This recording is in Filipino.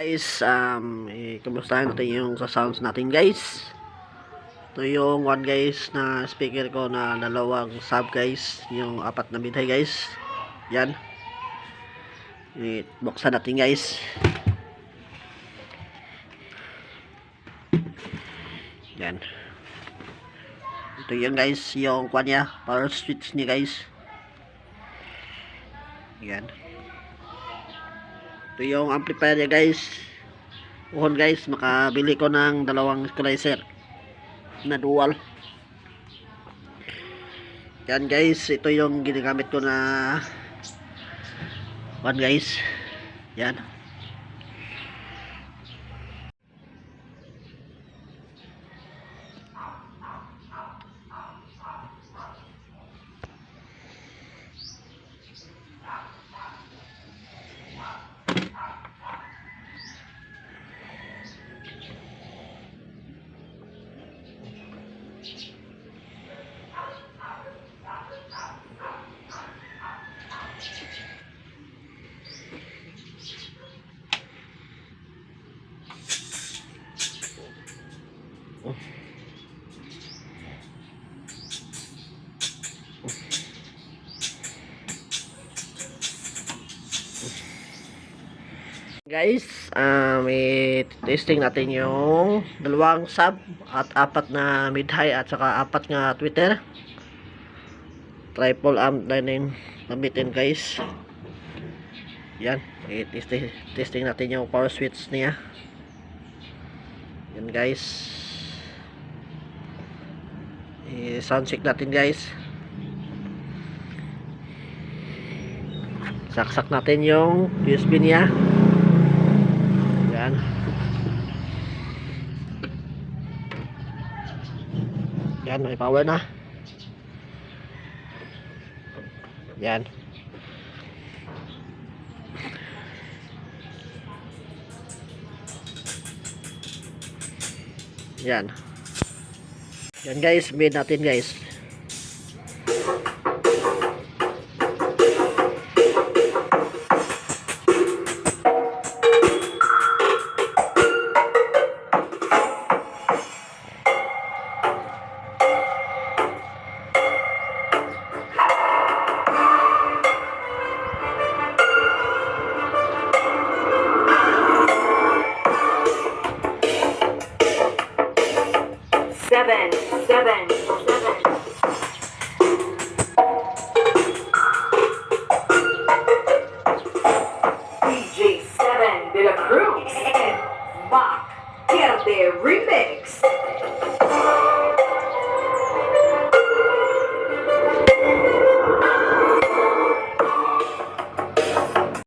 Guys, kumustahan natin yung sa sounds natin guys. Ito yung one guys na speaker ko na dalawang sub guys, yung apat na mid-high guys. Yan. Buksan natin guys. Yan. Ito yung guys, yung kwan niya, power switch niya guys. Yan. Ito yung amplifier niya guys. Uhon guys, makabili ko ng dalawang equalizer na dual. Yan guys, ito yung ginagamit ko na one guys. Yan. Guys, testing natin yung dalawang sub at apat na mid-high at saka apat nga tweeter. Triple amp na yung gamitin guys. Yan, testing natin yung power switch niya. Yan guys. Sound check natin guys. Saksak natin yung USB niya. Yan. Yan, may power na. Yan. Yan. Yan guys, made natin guys. Seven. DJ7 de la Cruz and Mac Verde Remix.